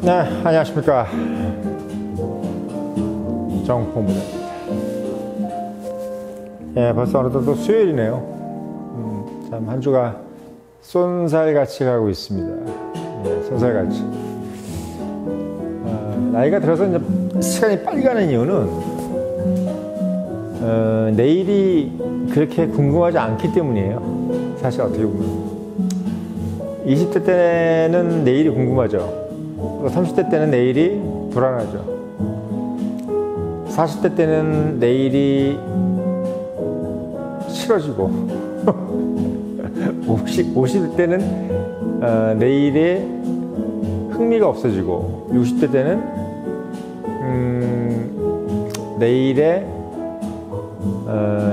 네, 안녕하십니까. 정봉부장입니다. 예, 벌써 어느덧 또 수요일이네요. 참, 한 주가 쏜살같이 가고 있습니다. 예, 쏜살같이. 나이가 들어서 이제 시간이 빨리 가는 이유는, 내일이 그렇게 궁금하지 않기 때문이에요. 사실 어떻게 보면. 20대 때는 내일이 궁금하죠. 30대 때는 내일이 불안하죠. 40대 때는 내일이 싫어지고 50대 때는 내일에 흥미가 없어지고 60대 때는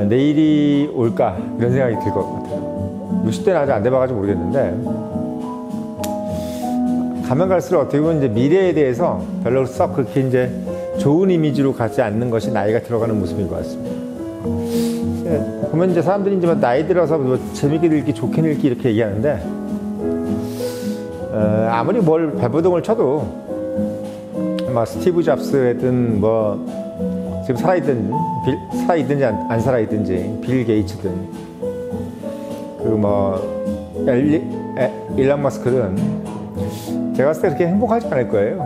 내일이 올까 이런 생각이 들 것 같아요. 60대는 아직 안 돼봐가지고 모르겠는데, 가면 갈수록 어떻게 보면 이제 미래에 대해서 별로 썩 그렇게 이제 좋은 이미지로 가지 않는 것이 나이가 들어가는 모습인 것 같습니다. 보면 이제 사람들이 이제 나이 들어서 뭐 재밌게 늙기, 좋게 늙기 이렇게 얘기하는데, 아무리 뭘 발버둥을 쳐도, 막 스티브 잡스든 뭐 지금 살아있든지 안 살아있든지, 빌 게이츠든, 그 뭐 일론 머스크든, 제가 봤을 때 그렇게 행복하지 않을 거예요.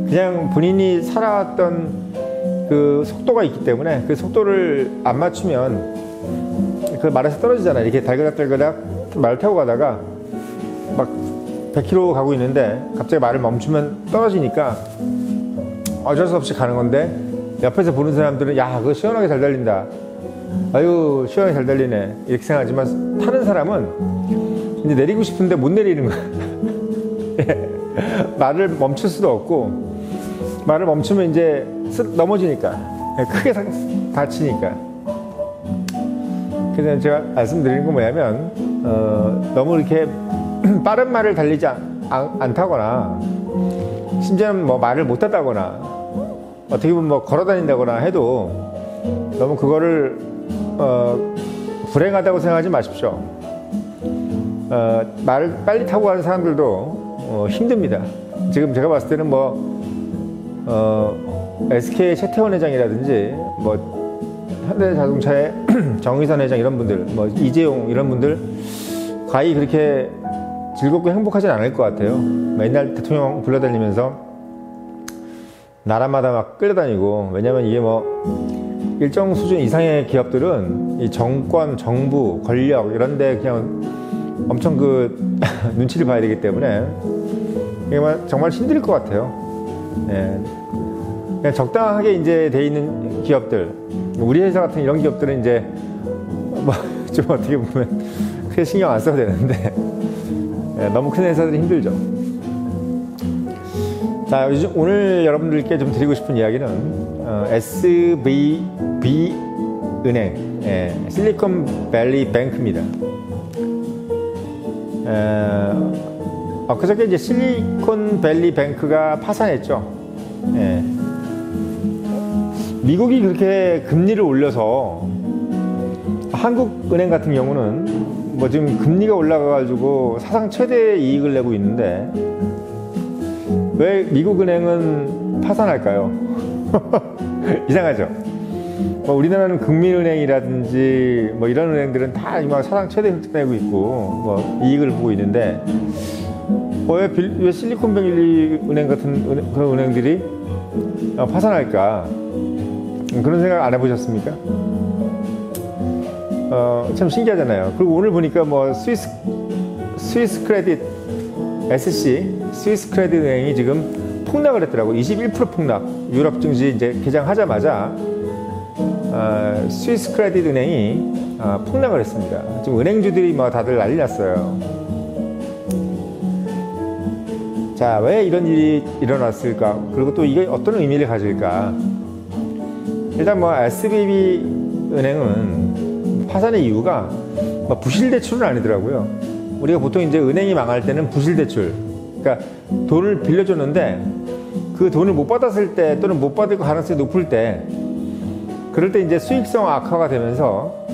그냥 본인이 살아왔던 그 속도가 있기 때문에 그 속도를 안 맞추면 그 말에서 떨어지잖아요. 이렇게 달그락달그락 말을 타고 가다가 막 100km 가고 있는데 갑자기 말을 멈추면 떨어지니까 어쩔 수 없이 가는 건데, 옆에서 보는 사람들은 야, 그거 시원하게 잘 달린다, 아유 시원하게 잘 달리네 이렇게 생각하지만, 타는 사람은 이제 내리고 싶은데 못 내리는 거야. 말을 멈출 수도 없고, 말을 멈추면 이제 넘어지니까, 크게 다치니까. 그래서 제가 말씀드리는 건 뭐냐면, 너무 이렇게 빠른 말을 달리지 않다거나, 심지어는 뭐 말을 못 하다거나, 어떻게 보면 뭐 걸어 다닌다거나 해도 너무 그거를 불행하다고 생각하지 마십시오. 말을 빨리 타고 가는 사람들도 힘듭니다. 지금 제가 봤을 때는 SK 최태원 회장이라든지, 현대자동차의 정의선 회장 이런 분들, 이재용 이런 분들 과히 그렇게 즐겁고 행복하진 않을 것 같아요. 맨날 대통령 불러다니면서 나라마다 막 끌려다니고. 왜냐면 이게 일정 수준 이상의 기업들은 이 정권, 정부, 권력 이런데 그냥 엄청 눈치를 봐야 되기 때문에 이게 정말 힘들 것 같아요. 예. 그냥 적당하게 이제 돼 있는 기업들, 우리 회사 같은 이런 기업들은 이제 좀 어떻게 보면 크게 신경 안 써도 되는데, 예, 너무 큰 회사들이 힘들죠. 자, 오늘 여러분들께 좀 드리고 싶은 이야기는 SVB 은행, 실리콘밸리 뱅크입니다. 그저께 이제 실리콘밸리 뱅크가 파산했죠. 예. 미국이 그렇게 금리를 올려서 한국은행 같은 경우는 지금 금리가 올라가가지고 사상 최대 이익을 내고 있는데, 왜 미국 은행은 파산할까요? 이상하죠. 우리나라는 국민은행이라든지 이런 은행들은 다 사상 최대 획득 내고 있고 이익을 보고 있는데, 왜 실리콘밸리 은행 같은 그런 은행들이 파산할까? 그런 생각 안 해보셨습니까? 참 신기하잖아요. 그리고 오늘 보니까 스위스 크레딧 스위스 크레딧 은행이 지금 폭락을 했더라고. 21% 폭락. 유럽 증시 이제 개장하자마자 스위스 크레딧 은행이 폭락을 했습니다. 지금 은행주들이 다들 난리 났어요. 자, 왜 이런 일이 일어났을까? 그리고 또 이게 어떤 의미를 가질까? 일단 SVB 은행은 파산의 이유가 부실 대출은 아니더라고요. 우리가 보통 이제 은행이 망할 때는 부실 대출, 그러니까 돈을 빌려줬는데 그 돈을 못 받았을 때, 또는 못 받을 가능성이 높을 때, 그럴 때 이제 수익성 악화가 되면서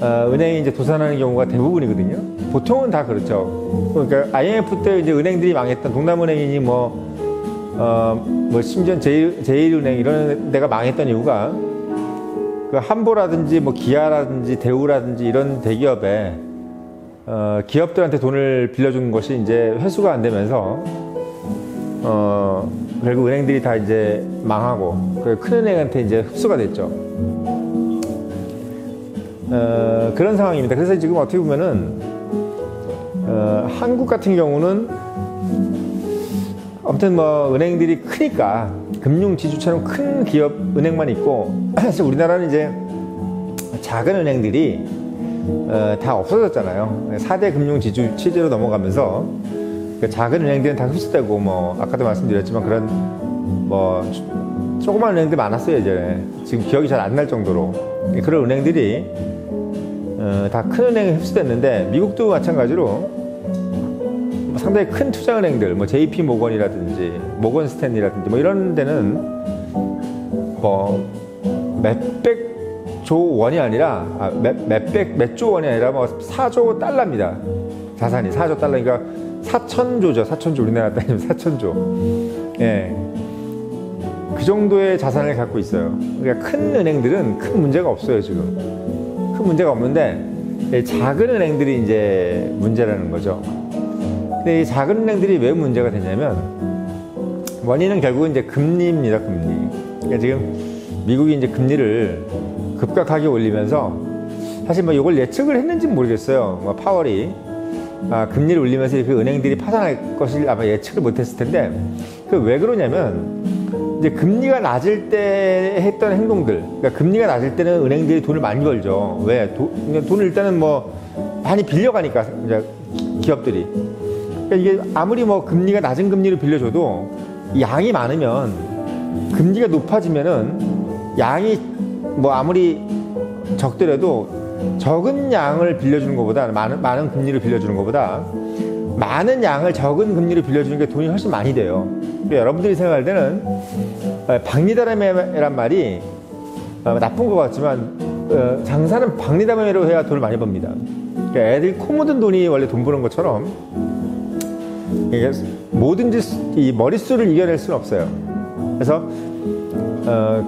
은행이 이제 도산하는 경우가 대부분이거든요. 보통은 다 그렇죠. 그러니까 IMF 때 이제 은행들이 망했던 동남은행이니 뭐 심지어 제일은행 이런 데가 망했던 이유가 그 함보라든지 뭐 기아라든지 대우라든지 이런 대기업에 기업들한테 돈을 빌려주는 것이 이제 회수가 안 되면서 결국 은행들이 다 이제 망하고 큰 은행한테 이제 흡수가 됐죠. 그런 상황입니다. 그래서 지금 어떻게 보면은 한국 같은 경우는 아무튼 뭐 은행들이 크니까 금융 지주처럼 큰 기업 은행만 있고 사실 우리나라는 이제 작은 은행들이 다 없어졌잖아요. 4대 금융 지주 체제로 넘어가면서 작은 은행들은 다 흡수되고 뭐 아까도 말씀드렸지만 그런 뭐 조그만 은행들 많았어요 예전에. 지금 기억이 잘 안 날 정도로 그런 은행들이 다 큰 은행에 흡수됐는데 미국도 마찬가지로 상당히 큰 투자은행들, 뭐 JP 모건이라든지 모건 스탠리라든지 뭐 이런 데는 뭐 몇백조 원이 아니라 몇 조 원이 아니라 뭐 4조 달러입니다. 자산이 4조 달러, 그러니까 4천조죠. 4천조, 우리나라 따지면 4천조. 예, 그 정도의 자산을 갖고 있어요. 그러니까 큰 은행들은 큰 문제가 없어요 지금. 큰 문제가 없는데 작은 은행들이 이제 문제라는 거죠. 근데 이 작은 은행들이 왜 문제가 되냐면 원인은 결국은 이제 금리입니다. 금리. 그러니까 지금 미국이 이제 금리를 급격하게 올리면서 사실 뭐 이걸 예측을 했는지는 모르겠어요. 뭐 파월이 금리를 올리면서 그 은행들이 파산할 것을 아마 예측을 못했을 텐데 그 왜 그러냐면 이제 금리가 낮을 때 했던 행동들, 그러니까 금리가 낮을 때는 은행들이 돈을 많이 벌죠. 왜? 돈을 일단은 뭐 많이 빌려가니까 이제 기업들이. 그러니까 이게 아무리 뭐 금리가 낮은 금리로 빌려줘도 양이 많으면 금리가 높아지면은 양이 뭐 아무리 적더라도 적은 양을 빌려주는 것보다 많은 금리를 빌려주는 것보다 많은 양을 적은 금리로 빌려주는 게 돈이 훨씬 많이 돼요. 그러니까 여러분들이 생각할 때는 박리다매란 말이 나쁜 것 같지만 장사는 박리다매로 해야 돈을 많이 법니다. 그러니까 애들이 코 묻은 돈이 원래 돈 버는 것처럼 이게 뭐든지 이 머릿수를 이겨낼 수는 없어요. 그래서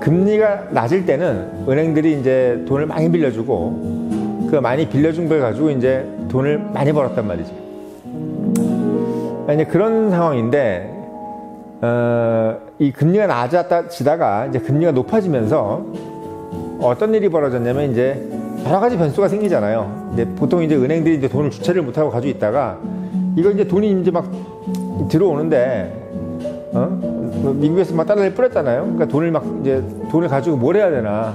금리가 낮을 때는 은행들이 이제 돈을 많이 빌려주고 그 많이 빌려준 걸 가지고 이제 돈을 많이 벌었단 말이죠. 이제 그런 상황인데 이 금리가 낮아지다가 이제 금리가 높아지면서 어떤 일이 벌어졌냐면 이제 여러 가지 변수가 생기잖아요. 이제 보통 이제 은행들이 이제 돈을 주체를 못하고 가지고 있다가 이거 이제 돈이 이제 막 들어오는데 미국에서 막 달러를 뿌렸잖아요. 그러니까 돈을 가지고 뭘 해야 되나?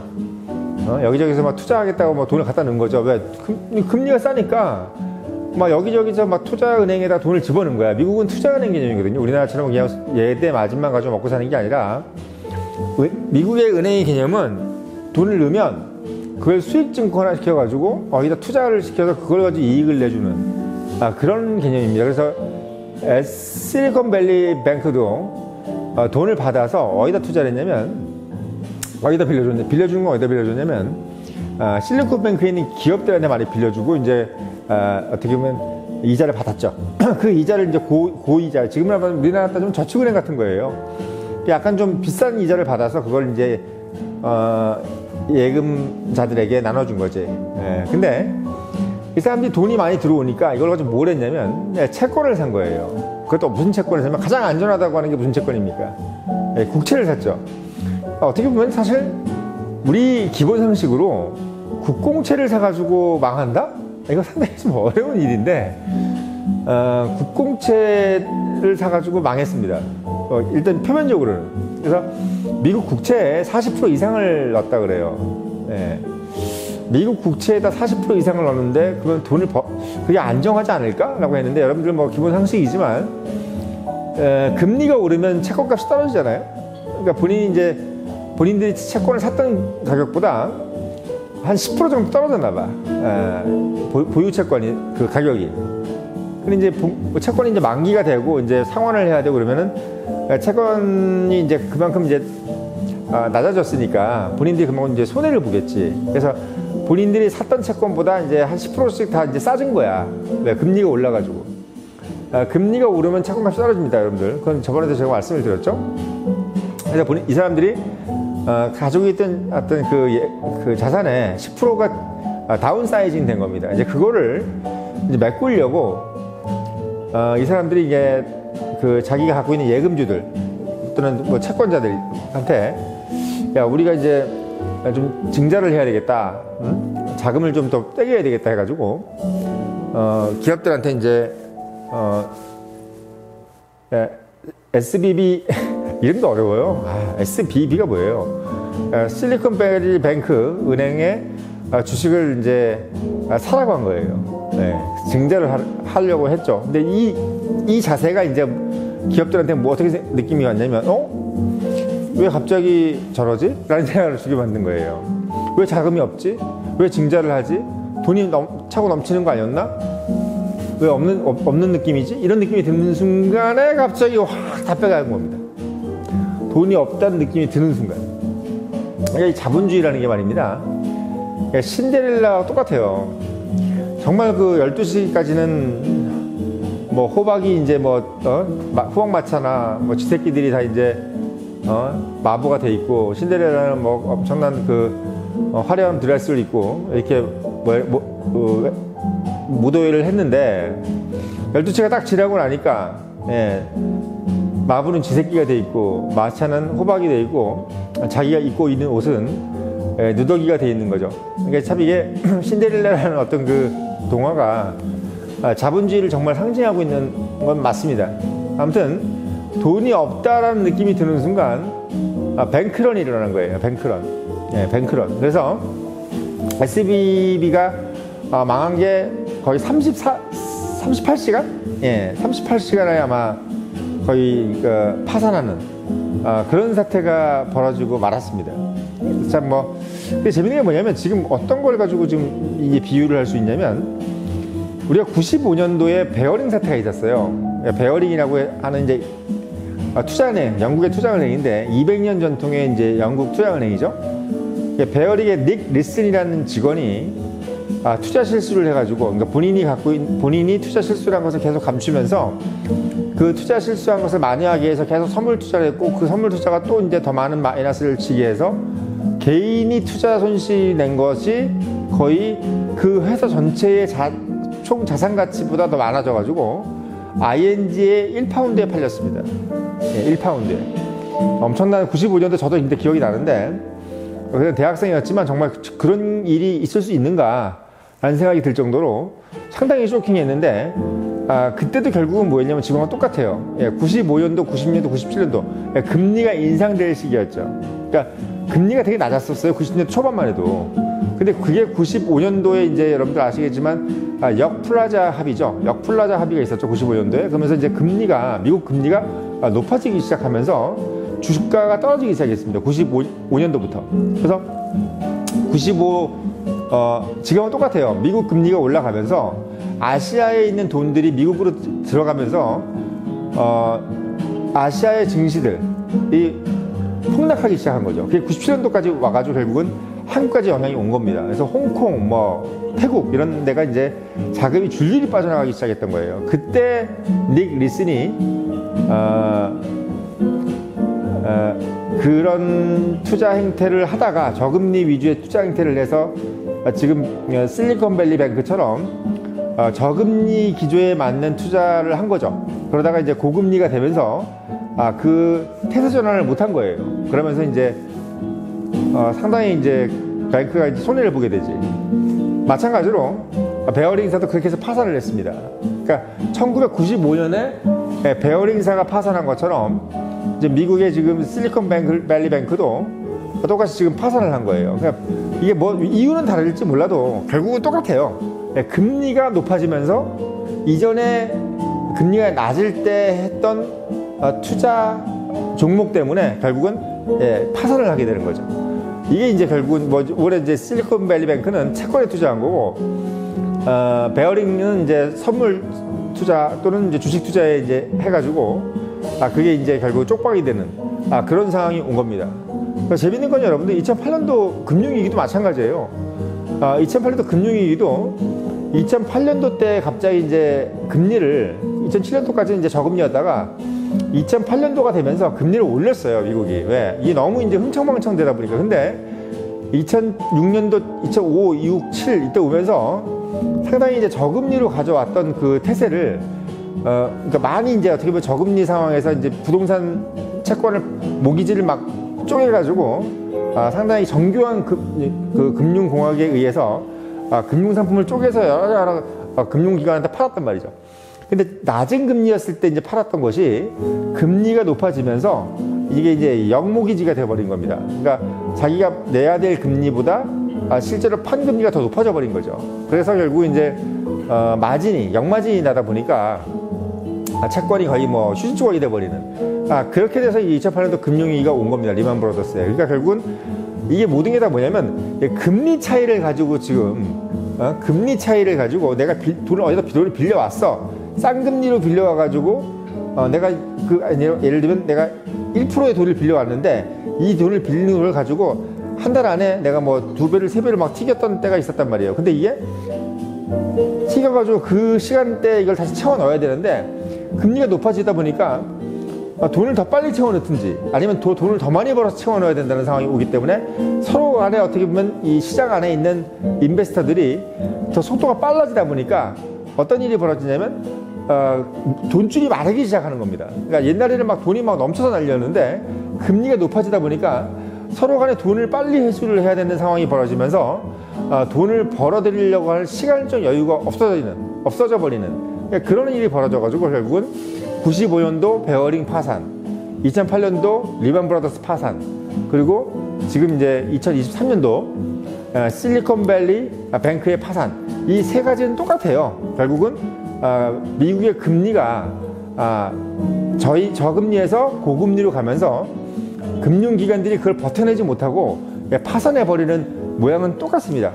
여기저기서 막 투자하겠다고 뭐 돈을 갖다 넣은 거죠. 왜? 금리가 싸니까 막 여기저기서 막 투자은행에다 돈을 집어넣은 거야. 미국은 투자은행 개념이거든요. 우리나라처럼 그냥 예대 마진만 가지고 먹고 사는 게 아니라 미국의 은행의 개념은 돈을 넣으면 그걸 수익증권화 시켜가지고 어디다 투자를 시켜서 그걸 가지고 이익을 내주는 그런 개념입니다. 그래서 실리콘밸리 뱅크도 돈을 받아서 어디다 투자를 했냐면 어디다 빌려주는 건 어디다 빌려줬냐면 실리콘뱅크에 있는 기업들한테 많이 빌려주고 이제 어떻게 보면 이자를 받았죠. 그 이자를 이제 고이자, 지금으로 우리나라 따지면 저축은행 같은 거예요. 약간 좀 비싼 이자를 받아서 그걸 이제 예금자들에게 나눠준 거지. 근데 이 사람들이 돈이 많이 들어오니까 이걸 가지고 뭘 했냐면 채권을 산 거예요. 그것도 무슨 채권을 사면 가장 안전하다고 하는 게 무슨 채권입니까? 국채를 샀죠. 어떻게 보면 사실 우리 기본 상식으로 국공채를 사가지고 망한다? 이거 상당히 좀 어려운 일인데 국공채를 사가지고 망했습니다. 일단 표면적으로는. 그래서 미국 국채에 40% 이상을 넣었다 그래요. 미국 국채에다 40% 이상을 넣었는데 그건 그게 안정하지 않을까? 라고 했는데 여러분들 뭐 기본 상식이지만 금리가 오르면 채권값이 떨어지잖아요. 그러니까 본인들이 채권을 샀던 가격보다 한 10% 정도 떨어졌나 봐. 보유 채권이 그 가격이. 근데 이제 채권이 이제 만기가 되고 이제 상환을 해야 되고 그러면은 채권이 이제 그만큼 이제 낮아졌으니까 본인들이 그만큼 이제 손해를 보겠지. 그래서 본인들이 샀던 채권보다 이제 한 10%씩 다 이제 싸진 거야. 왜? 금리가 올라가지고. 금리가 오르면 채권값이 떨어집니다, 여러분들. 그건 저번에도 제가 말씀을 드렸죠. 그래서 이 사람들이 가지고 있던 어떤 그 자산의 10%가 다운사이징 된 겁니다. 이제 그거를 이제 메꾸려고 이 사람들이 이게 그 자기가 갖고 있는 예금주들 또는 뭐 채권자들한테 야, 우리가 이제 좀 증자를 해야 되겠다, 자금을 좀 더 떼겨야 되겠다 해가지고 기업들한테 이제 SBB 이름도 어려워요. SBB가 뭐예요? 실리콘밸리 뱅크 은행에 주식을 이제 사라고 한 거예요. 네, 증자를 하려고 했죠. 근데 이 자세가 이제 기업들한테 뭐 어떻게 느낌이 왔냐면, 왜 갑자기 저러지? 라는 생각을 주게 만든 거예요. 왜 자금이 없지? 왜 증자를 하지? 돈이 차고 넘치는 거 아니었나? 왜 없는 느낌이지? 이런 느낌이 드는 순간에 갑자기 확 다 빼가는 겁니다. 돈이 없다는 느낌이 드는 순간. 이게 자본주의라는 게 말입니다. 신데렐라와 똑같아요. 정말 그 12시까지는 뭐 호박이 이제 호박마차나 뭐 쥐새끼들이 다 이제 마부가 돼 있고, 신데렐라는 뭐 엄청난 그 화려한 드레스를 입고 이렇게 무도회를 했는데 12시가 딱 지나고 나니까 마부는 쥐새끼가 돼 있고 마차는 호박이 돼 있고 자기가 입고 있는 옷은 누더기가 돼 있는 거죠. 그러니까 참 이게 신데렐라라는 어떤 그 동화가 자본주의를 정말 상징하고 있는 건 맞습니다. 아무튼 돈이 없다라는 느낌이 드는 순간 뱅크런이 일어나는 거예요. 뱅크런. 그래서 SBB가 망한 게 거의 38시간? 38시간에 아마 거의 파산하는 그런 사태가 벌어지고 말았습니다. 참 근데 재밌는 게 뭐냐면, 지금 어떤 걸 가지고 지금 이게 비유를 할 수 있냐면, 우리가 95년도에 베어링 사태가 있었어요. 베어링이라고 하는 이제 투자은행, 영국의 투자은행인데 200년 전통의 이제 영국 투자은행이죠. 베어링의 닉 리슨이라는 직원이 투자 실수를 해가지고, 그러니까 본인이 투자 실수라는 것을 계속 감추면서 그 투자 실수한 것을 만회하기 위해서 계속 선물 투자를 했고, 그 선물 투자가 또 이제 더 많은 마이너스를 지게 해서 개인이 투자 손실이 낸 것이 거의 그 회사 전체의 총 자산 가치보다 더 많아져가지고 ING의 1파운드에 팔렸습니다. 1파운드에. 엄청난 95년도 저도 근데 기억이 나는데, 그냥 대학생이었지만 정말 그런 일이 있을 수 있는가 라는 생각이 들 정도로 상당히 쇼킹했는데, 그때도 결국은 뭐였냐면 지금과 똑같아요. 95년도, 90년도, 97년도 금리가 인상될 시기였죠. 그러니까 금리가 되게 낮았었어요. 90년대 초반만 해도. 근데 그게 95년도에 이제 여러분들 아시겠지만 역플라자 합의죠. 역플라자 합의가 있었죠. 95년도에. 그러면서 이제 미국 금리가 높아지기 시작하면서 주가가 떨어지기 시작했습니다. 95년도부터. 그래서 지금은 똑같아요. 미국 금리가 올라가면서 아시아에 있는 돈들이 미국으로 들어가면서 아시아의 증시들이 폭락하기 시작한 거죠. 그게 97년도까지 와가지고 결국은 한국까지 영향이 온 겁니다. 그래서 홍콩, 태국 이런 데가 이제 자금이 줄줄이 빠져나가기 시작했던 거예요. 그때 닉 리슨이 그런 투자 행태를 하다가 저금리 위주의 투자 행태를 해서 지금 실리콘밸리 뱅크처럼 저금리 기조에 맞는 투자를 한 거죠. 그러다가 이제 고금리가 되면서 그 태세 전환을 못한 거예요. 그러면서 이제 상당히 이제 뱅크가 이제 손해를 보게 되지. 마찬가지로 베어링사도 그렇게 해서 파산을 했습니다. 그러니까 1995년에 베어링사가 파산한 것처럼 이제 미국의 지금 실리콘밸리 뱅크도 똑같이 지금 파산을 한 거예요. 그러니까 이게 이유는 다를지 몰라도 결국은 똑같아요. 금리가 높아지면서 이전에 금리가 낮을 때 했던 투자 종목 때문에 결국은 파산을 하게 되는 거죠. 이게 이제 결국은 올해 이제 실리콘밸리 뱅크는 채권에 투자한 거고, 베어링은 이제 선물 투자 또는 이제 주식 투자에 이제 해가지고 그게 이제 결국 쪽박이 되는 그런 상황이 온 겁니다. 재밌는 건 여러분들 2008년도 금융위기도 마찬가지예요. 2008년도 금융위기도 2008년도 때 갑자기 이제 금리를 2007년도까지 이제 저금리였다가 2008년도가 되면서 금리를 올렸어요, 미국이. 왜? 이게 너무 이제 흥청망청 되다 보니까. 근데 2006년도, 2005, 6, 7 이때 오면서 상당히 이제 저금리로 가져왔던 그 태세를 그러니까 많이 이제 어떻게 보면 저금리 상황에서 이제 부동산 채권을 모기지를 막 쪼개가지고 상당히 정교한 그 금융공학에 의해서 금융상품을 쪼개서 여러 금융기관한테 팔았단 말이죠. 근데 낮은 금리였을 때 이제 팔았던 것이 금리가 높아지면서 이게 이제 영모기지가 돼버린 겁니다. 그러니까 자기가 내야 될 금리보다 실제로 판 금리가 더 높아져 버린 거죠. 그래서 결국 이제 마진이 역마진이 나다 보니까 채권이 거의 뭐 휴지 조각이 돼버리는 그렇게 돼서 2008년도 금융위기가 온 겁니다. 리만 브라더스에. 그러니까 결국은 이게 모든 게 다 뭐냐면 금리 차이를 가지고 지금 금리 차이를 가지고 내가 돈을 어디다 돈을 빌려왔어. 싼 금리로 빌려와가지고 내가 예를 들면 내가 1%의 돈을 빌려왔는데 이 돈을 빌리는 걸 가지고 한 달 안에 내가 뭐 2배를 3배를 막 튀겼던 때가 있었단 말이에요. 근데 이게 튀겨가지고 그 시간대에 이걸 다시 채워 넣어야 되는데 금리가 높아지다 보니까 돈을 더 빨리 채워 넣든지 아니면 돈을 더 많이 벌어서 채워 넣어야 된다는 상황이 오기 때문에 서로 간에 어떻게 보면 이 시장 안에 있는 인베스터들이 더 속도가 빨라지다 보니까 어떤 일이 벌어지냐면 돈줄이 마르기 시작하는 겁니다. 그러니까 옛날에는 막 돈이 막 넘쳐서 날렸는데 금리가 높아지다 보니까 서로 간에 돈을 빨리 회수를 해야 되는 상황이 벌어지면서 돈을 벌어들이려고 할 시간적 여유가 없어져 버리는 그러니까 그런 일이 벌어져가지고 결국은 95년도 베어링 파산, 2008년도 리만 브라더스 파산, 그리고 지금 이제 2023년도 실리콘밸리 뱅크의 파산, 이 세 가지는 똑같아요. 결국은 미국의 금리가 저금리에서 고금리로 가면서 금융기관들이 그걸 버텨내지 못하고 파산해버리는 모양은 똑같습니다.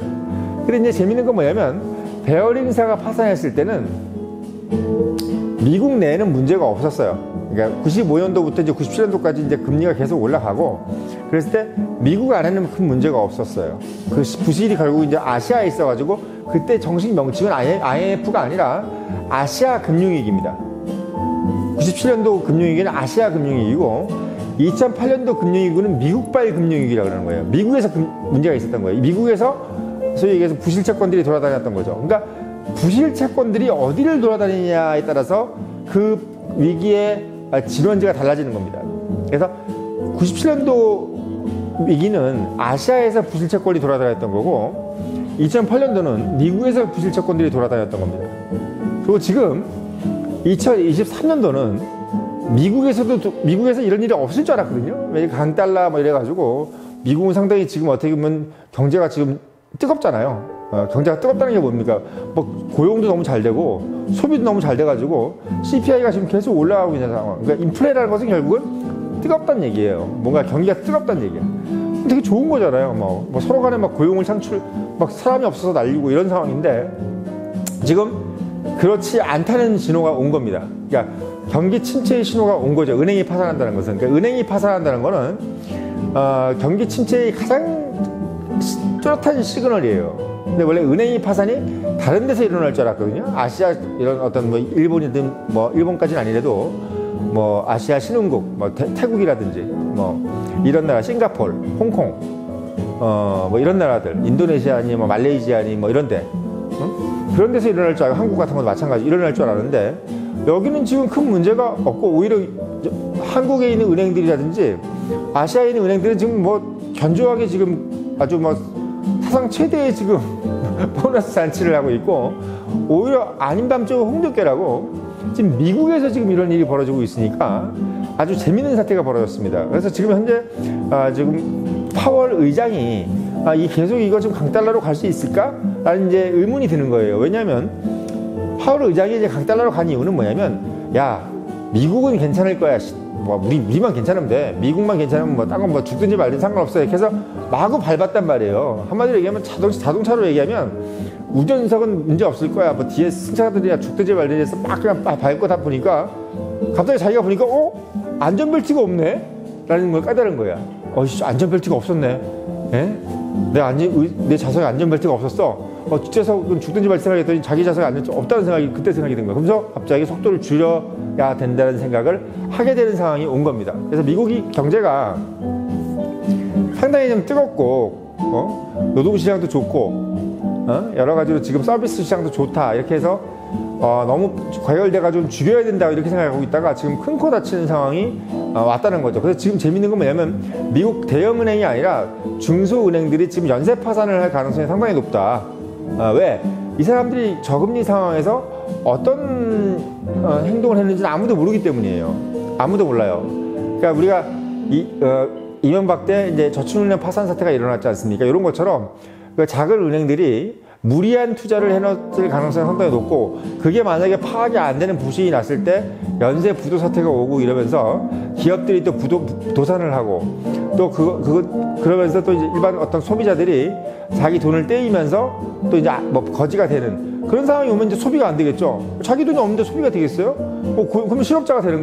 근데 이제 재밌는 건 뭐냐면 베어링사가 파산했을 때는 미국 내에는 문제가 없었어요. 그러니까 95년도부터 이제 97년도까지 이제 금리가 계속 올라가고 그랬을 때 미국 안에는 큰 문제가 없었어요. 그 부실이 결국 이제 아시아에 있어가지고 그때 정식 명칭은 IMF가 아니라 아시아 금융위기입니다. 97년도 금융위기는 아시아 금융위기고 2008년도 금융위기는 미국발 금융위기라고 그러는 거예요. 미국에서 문제가 있었던 거예요. 미국에서 소위 얘기해서 부실 채권들이 돌아다녔던 거죠. 그러니까 부실 채권들이 어디를 돌아다니냐에 따라서 그 위기의 진원지가 달라지는 겁니다. 그래서 97년도 위기는 아시아에서 부실 채권이 돌아다녔던 거고 2008년도는 미국에서 부실 채권들이 돌아다녔던 겁니다. 그리고 지금 2023년도는 미국에서 이런 일이 없을 줄 알았거든요. 왜 강달러 뭐 이래가지고 미국은 상당히 지금 어떻게 보면 경제가 지금 뜨겁잖아요. 경제가 뜨겁다는 게 뭡니까? 뭐 고용도 너무 잘 되고 소비도 너무 잘 돼가지고 CPI가 지금 계속 올라가고 있는 상황. 그러니까 인플레라는 것은 결국은 뜨겁다는 얘기예요. 뭔가 경기가 뜨겁다는 얘기야. 되게 좋은 거잖아요. 뭐 서로 간에 막 고용을 막 사람이 없어서 날리고 이런 상황인데 지금 그렇지 않다는 신호가 온 겁니다. 그러니까 경기 침체의 신호가 온 거죠. 은행이 파산한다는 것은. 그러니까 은행이 파산한다는 거는 경기 침체의 가장 뚜렷한 시그널이에요. 근데 원래 은행이 파산이 다른 데서 일어날 줄 알았거든요. 아시아 이런 어떤 뭐 일본이든 뭐 일본까지는 아니래도 뭐 아시아 신흥국 뭐 태국이라든지 뭐 이런 나라 싱가포르, 홍콩 뭐 이런 나라들 인도네시아니 뭐 말레이시아니 뭐 이런 데 그런 데서 일어날 줄 알고 한국 같은 것도 마찬가지 일어날 줄 알았는데 여기는 지금 큰 문제가 없고 오히려 한국에 있는 은행들이라든지 아시아에 있는 은행들은 지금 뭐 견조하게 지금 아주 뭐 사상 최대의 지금 보너스 잔치를 하고 있고 오히려 아닌 밤중 홍두깨라고 지금 미국에서 지금 이런 일이 벌어지고 있으니까 아주 재밌는 사태가 벌어졌습니다. 그래서 지금 현재 지금 파월 의장이 이 계속 이거 좀 강달러로 갈 수 있을까? 라는 이제 의문이 드는 거예요. 왜냐하면 파월 의장이 이제 강달러로 간 이유는 뭐냐면 야 미국은 괜찮을 거야. 뭐 우리만 괜찮으면 돼. 미국만 괜찮으면 뭐 딴 건 뭐 죽든지 말든지 상관없어. 그래서 마구 밟았단 말이에요. 한마디로 얘기하면 자동차로 얘기하면 우전석은 문제 없을 거야. 뭐 뒤에 승차들이야 죽든지 말든지 해서 막 그냥 밟고 다 보니까 갑자기 자기가 보니까 안전벨트가 없네? 라는 걸 까다로운 거야. 안전벨트가 없었네. 예? 내 자석에 안전벨트가 없었어. 뒷좌석은 죽든지 말 생각했더니 자기 자석에 안전벨트 없다는 생각이 그때 생각이 든 거야. 그래서 갑자기 속도를 줄여야 된다는 생각을 하게 되는 상황이 온 겁니다. 그래서 미국이 경제가 상당히 좀 뜨겁고 노동시장도 좋고 여러 가지로 지금 서비스 시장도 좋다 이렇게 해서 너무 과열돼가지고 좀 죽여야 된다 이렇게 생각하고 있다가 지금 큰 코 다치는 상황이 왔다는 거죠. 그래서 지금 재밌는 건 뭐냐면 미국 대형은행이 아니라 중소은행들이 지금 연쇄 파산을 할 가능성이 상당히 높다. 왜? 이 사람들이 저금리 상황에서 어떤 행동을 했는지는 아무도 모르기 때문이에요. 아무도 몰라요. 그러니까 우리가 이명박 때 이제 저축은행 파산 사태가 일어났지 않습니까? 이런 것처럼 작은 은행들이 무리한 투자를 해놨을 가능성이 상당히 높고, 그게 만약에 파악이 안 되는 부실이 났을 때 연쇄 부도 사태가 오고 이러면서 기업들이 또 도산을 하고, 또 그러면서 또 이제 일반 어떤 소비자들이 자기 돈을 떼이면서 또 이제 뭐 거지가 되는 그런 상황이 오면 이제 소비가 안 되겠죠. 자기 돈이 없는데 소비가 되겠어요? 그러면 실업자가 되는 거죠.